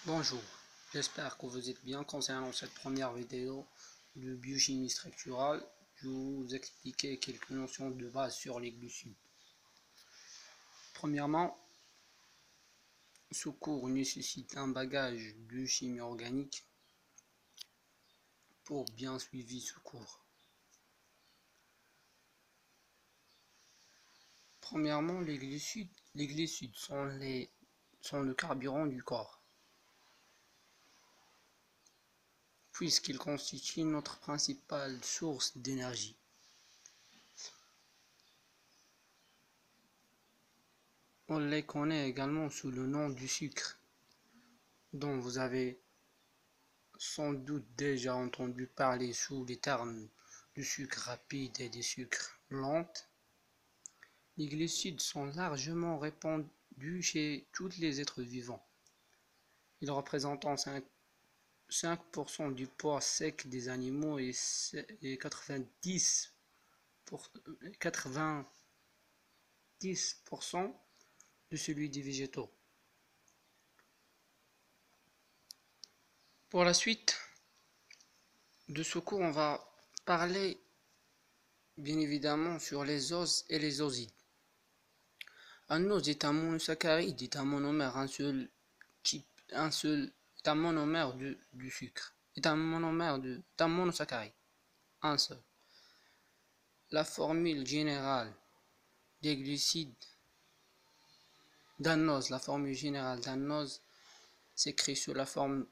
Bonjour, j'espère que vous êtes bien. Concernant cette première vidéo de biochimie structurale, je vais vous expliquer quelques notions de base sur les glucides. Premièrement, ce cours nécessite un bagage de chimie organique pour bien suivre ce cours. Premièrement, les glucides sont le carburant du corps, puisqu'ils constituent notre principale source d'énergie. On les connaît également sous le nom du sucre, dont vous avez sans doute déjà entendu parler sous les termes du sucre rapide et des sucres lents. Les glucides sont largement répandus chez tous les êtres vivants. Ils représentent 5% du poids sec des animaux et 90% de celui des végétaux. Pour la suite de ce cours, on va parler bien évidemment sur les oses et les osides. Un ose est un monosaccharide, est un monomère, est un monomère du sucre, est un monosaccharide, un seul. La formule générale des glucides d'un ose, s'écrit sous la forme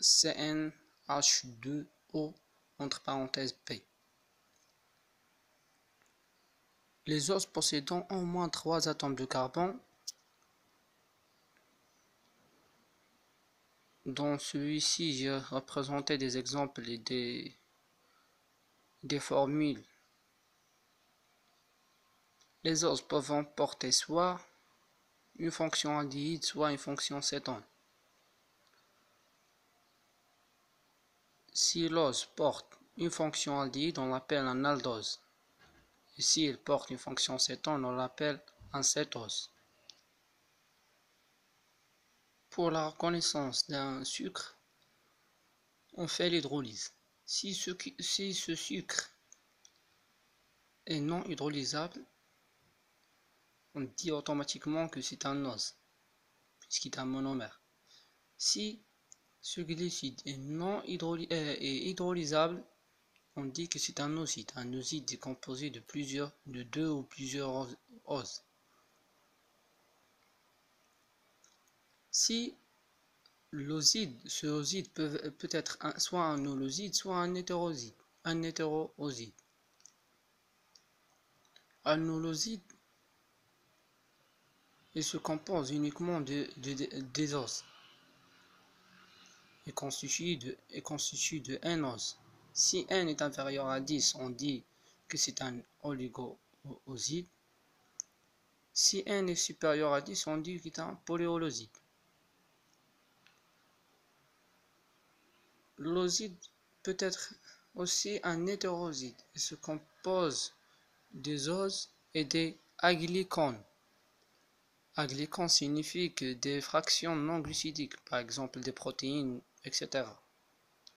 CnH2O entre parenthèses P. Les oses possédant au moins 3 atomes de carbone. Dans celui-ci, j'ai représenté des exemples et des formules. Les oses peuvent porter soit une fonction aldéhyde, soit une fonction cétone. Si l'ose porte une fonction aldéhyde, on l'appelle un aldose. Et s'il porte une fonction cétone, on l'appelle un cétose. Pour la reconnaissance d'un sucre, on fait l'hydrolyse. Si ce sucre est non hydrolysable, on dit automatiquement que c'est un ose, puisqu'il est un monomère. Si ce glucide est hydrolysable, on dit que c'est un oside. Un oside est composé de deux ou plusieurs oses. Si ce oside peut être soit un holoside, soit un hétéroside. Un holoside il se compose uniquement des oses. Il constitue de n oses. Si n est inférieur à 10, on dit que c'est un oligo-oside. Si n est supérieur à 10, on dit qu'il est un polyholoside. L'oside peut être aussi un hétéroside. Il se compose des oses et des aglycones. Aglycones signifie que des fractions non glucidiques, par exemple des protéines, etc.